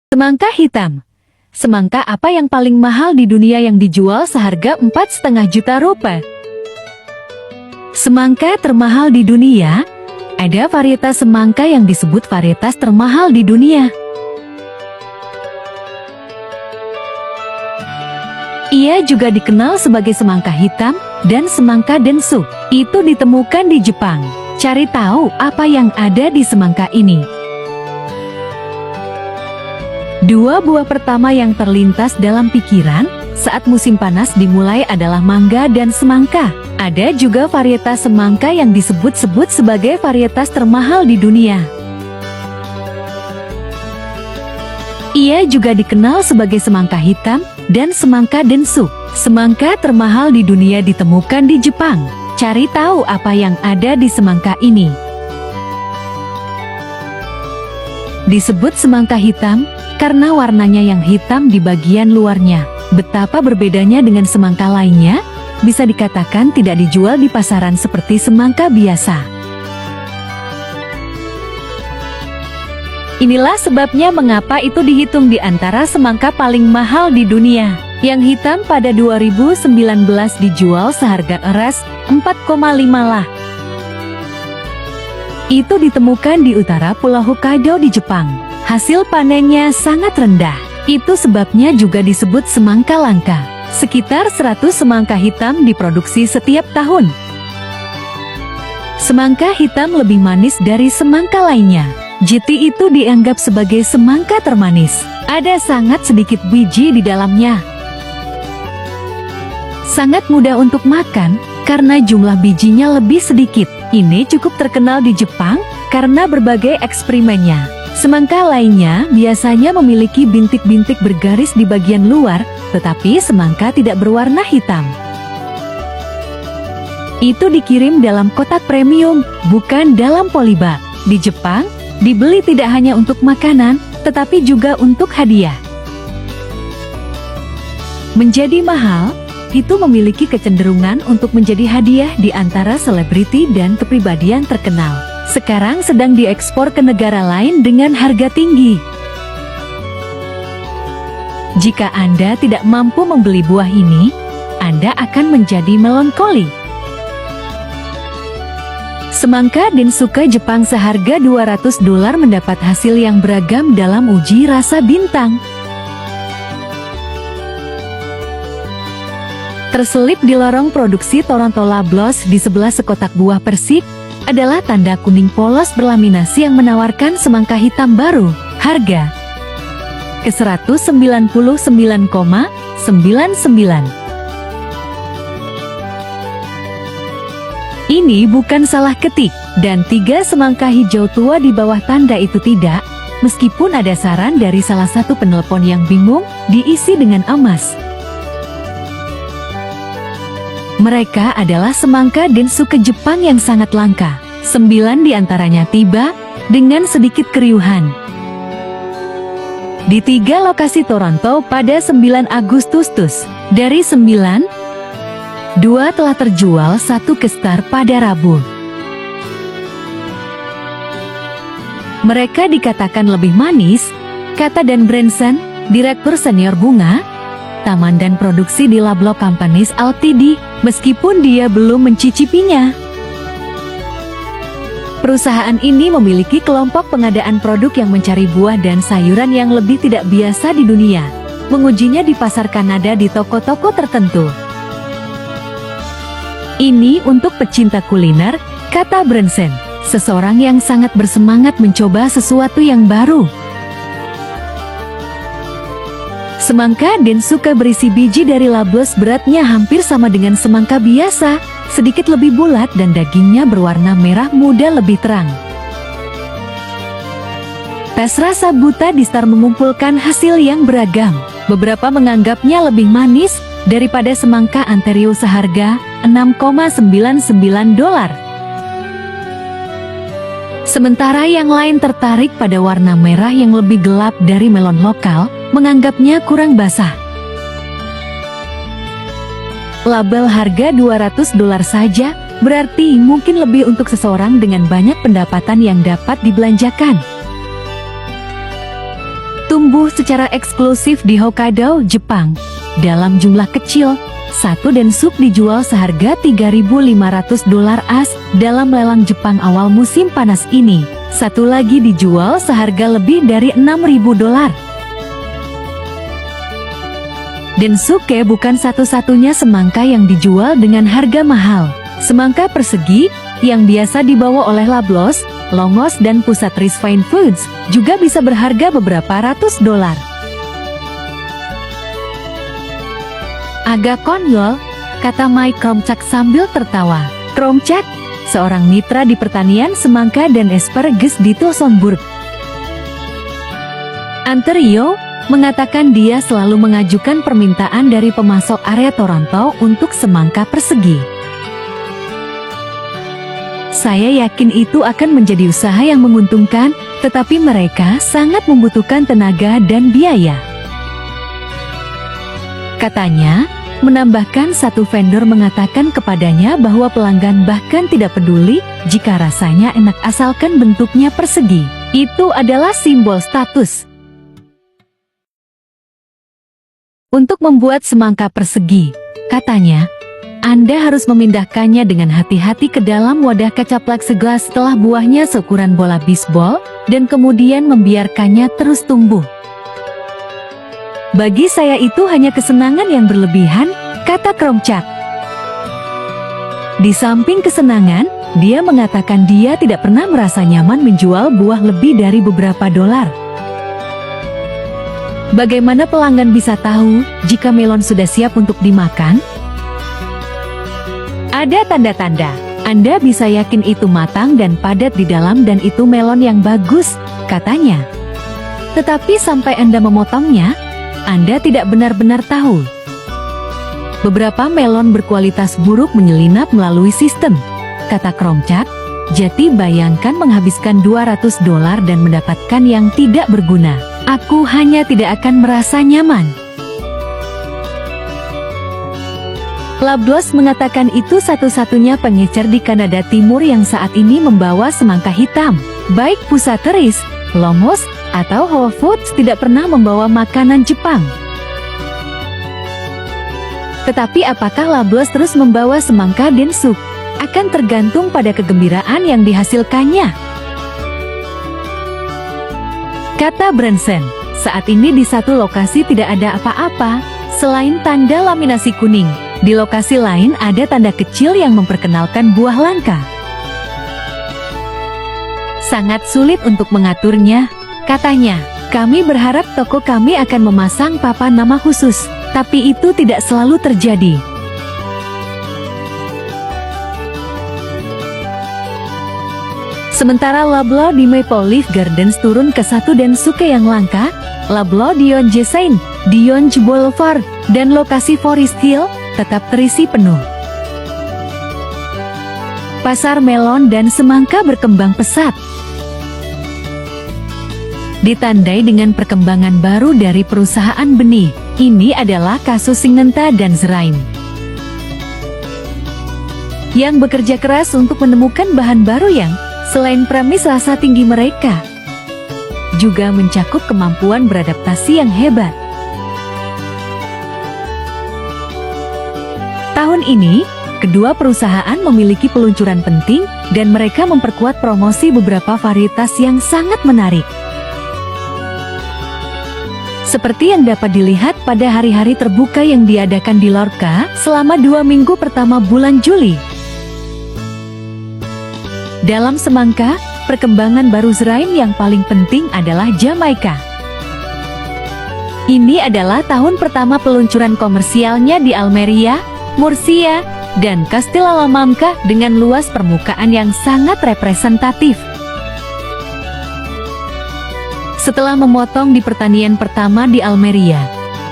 Semangka hitam. Semangka apa yang paling mahal di dunia yang dijual seharga 4,5 juta rupiah? Semangka termahal di dunia. Ada varietas semangka yang disebut varietas termahal di dunia. Ia juga dikenal sebagai semangka hitam dan semangka densu. Itu ditemukan di Jepang. Cari tahu apa yang ada di semangka ini. Dua buah pertama yang terlintas dalam pikiran saat musim panas dimulai adalah mangga dan semangka. Ada juga varietas semangka yang disebut-sebut sebagai varietas termahal di dunia. Ia juga dikenal sebagai semangka hitam dan semangka densu. Semangka termahal di dunia ditemukan di Jepang. Cari tahu apa yang ada di semangka ini. Disebut semangka hitam karena warnanya yang hitam di bagian luarnya. Betapa berbedanya dengan semangka lainnya, bisa dikatakan tidak dijual di pasaran seperti semangka biasa. Inilah sebabnya mengapa itu dihitung di antara semangka paling mahal di dunia. Yang hitam pada 2019 dijual seharga eras 4,5 lah. Itu ditemukan di utara Pulau Hokkaido di Jepang. Hasil panennya sangat rendah. Itu sebabnya juga disebut semangka langka. Sekitar 100 semangka hitam diproduksi setiap tahun. Semangka hitam lebih manis dari semangka lainnya. Jiti itu dianggap sebagai semangka termanis. Ada sangat sedikit biji di dalamnya. Sangat mudah untuk makan karena jumlah bijinya lebih sedikit. Ini cukup terkenal di Jepang karena berbagai eksperimennya. Semangka lainnya biasanya memiliki bintik-bintik bergaris di bagian luar, tetapi semangka tidak berwarna hitam. Itu dikirim dalam kotak premium, bukan dalam polybag. Di Jepang, dibeli tidak hanya untuk makanan, tetapi juga untuk hadiah. Menjadi mahal, itu memiliki kecenderungan untuk menjadi hadiah di antara selebriti dan kepribadian terkenal. Sekarang sedang diekspor ke negara lain dengan harga tinggi. Jika Anda tidak mampu membeli buah ini, Anda akan menjadi melankoli. Semangka densuka Jepang seharga $200 mendapat hasil yang beragam dalam uji rasa bintang. Terselip di lorong produksi Toronto Lablos di sebelah sekotak buah persik, adalah tanda kuning polos berlaminasi yang menawarkan semangka hitam baru. Harga ke $199,99. Ini bukan salah ketik, dan 3 semangka hijau tua di bawah tanda itu tidak, meskipun ada saran dari salah satu penelpon yang bingung, diisi dengan emas. Mereka adalah semangka densuke Jepang yang sangat langka. 9 diantaranya tiba dengan sedikit keriuhan di 3 lokasi Toronto pada 9 Agustus. Dari 9, 2 telah terjual, 1 ke Star pada Rabu. Mereka dikatakan lebih manis, kata Dan Branson, Direktur Senior Bunga, Taman dan Produksi di Lovelock Companies Ltd, meskipun dia belum mencicipinya. Perusahaan ini memiliki kelompok pengadaan produk yang mencari buah dan sayuran yang lebih tidak biasa di dunia, mengujinya di pasar Kanada di toko-toko tertentu. Ini untuk pecinta kuliner, kata Branson, seseorang yang sangat bersemangat mencoba sesuatu yang baru. Semangka densuke berisi biji dari Lablos beratnya hampir sama dengan semangka biasa, sedikit lebih bulat dan dagingnya berwarna merah muda lebih terang. Tes rasa buta di Star mengumpulkan hasil yang beragam. Beberapa menganggapnya lebih manis daripada semangka Ontario seharga $6,99. Sementara yang lain tertarik pada warna merah yang lebih gelap dari melon lokal, menganggapnya kurang basah. Label harga $200 saja, berarti mungkin lebih untuk seseorang dengan banyak pendapatan yang dapat dibelanjakan. tumbuh secara eksklusif di Hokkaido, Jepang. Dalam jumlah kecil, satu densup dijual seharga $3.500 AS dalam lelang Jepang awal musim panas ini. Satu lagi dijual seharga lebih dari $6.000. Densuke bukan satu-satunya semangka yang dijual dengan harga mahal. Semangka persegi, yang biasa dibawa oleh Lablos, Longos dan pusat Rice Fine Foods, juga bisa berharga beberapa ratus dolar. Agak konyol, kata Mike Kromchak sambil tertawa. Kromchak, seorang mitra di pertanian semangka dan asparagus di Towsonburg, Ontario, mengatakan dia selalu mengajukan permintaan dari pemasok area Toronto untuk semangka persegi. Saya yakin itu akan menjadi usaha yang menguntungkan, tetapi mereka sangat membutuhkan tenaga dan biaya. Katanya, menambahkan satu vendor mengatakan kepadanya bahwa pelanggan bahkan tidak peduli jika rasanya enak asalkan bentuknya persegi. Itu adalah simbol status. Untuk membuat semangka persegi, katanya, Anda harus memindahkannya dengan hati-hati ke dalam wadah kaca plexiglass setelah buahnya seukuran bola bisbol, dan kemudian membiarkannya terus tumbuh. Bagi saya itu hanya kesenangan yang berlebihan, kata Kromchak. Di samping kesenangan, dia mengatakan dia tidak pernah merasa nyaman menjual buah lebih dari beberapa dolar. Bagaimana pelanggan bisa tahu jika melon sudah siap untuk dimakan? Ada tanda-tanda. Anda bisa yakin itu matang dan padat di dalam dan itu melon yang bagus, katanya. Tetapi sampai Anda memotongnya, Anda tidak benar-benar tahu. Beberapa melon berkualitas buruk menyelinap melalui sistem, kata Kromchak. Jadi bayangkan menghabiskan $200 dan mendapatkan yang tidak berguna. Aku hanya tidak akan merasa nyaman. Lablos mengatakan itu satu-satunya pengecer di Kanada Timur yang saat ini membawa semangka hitam. Baik pusat Rice, Longos, atau Whole Foods tidak pernah membawa makanan Jepang. Tetapi apakah Lablos terus membawa semangka densuke? Akan tergantung pada kegembiraan yang dihasilkannya, kata Branson. Saat ini di satu lokasi tidak ada apa-apa, selain tanda laminasi kuning. Di lokasi lain ada tanda kecil yang memperkenalkan buah langka. Sangat sulit untuk mengaturnya, katanya. Kami berharap toko kami akan memasang papan nama khusus, tapi itu tidak selalu terjadi. Sementara Lablo di Maple Leaf Gardens turun ke satu densuke yang langka, Lablo di Yonge Saint, di Yonge Boulevard, dan lokasi Forest Hill tetap terisi penuh. Pasar melon dan semangka berkembang pesat. Ditandai dengan perkembangan baru dari perusahaan benih, ini adalah kasus Syngenta dan Zrain, yang bekerja keras untuk menemukan bahan baru yang, selain premis rasa tinggi mereka, juga mencakup kemampuan beradaptasi yang hebat. Tahun ini, kedua perusahaan memiliki peluncuran penting dan mereka memperkuat promosi beberapa varietas yang sangat menarik. Seperti yang dapat dilihat pada hari-hari terbuka yang diadakan di Lorca selama 2 minggu pertama bulan Juli. Dalam semangka, perkembangan baru Zrain yang paling penting adalah Jamaika. Ini adalah tahun pertama peluncuran komersialnya di Almeria, Murcia, dan Castilla-La dengan luas permukaan yang sangat representatif. Setelah memotong di pertanian pertama di Almeria,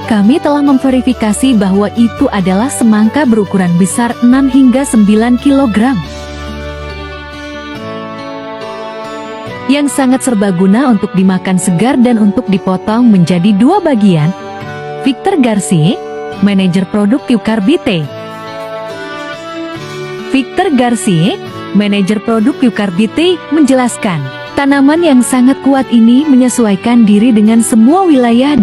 kami telah memverifikasi bahwa itu adalah semangka berukuran besar 6 hingga 9 kg. Yang sangat serbaguna untuk dimakan segar dan untuk dipotong menjadi 2 bagian. Victor Garcia, manajer produk Eucarbite. Victor Garcia, manajer produk Eucarbite, menjelaskan, Tanaman yang sangat kuat ini menyesuaikan diri dengan semua wilayah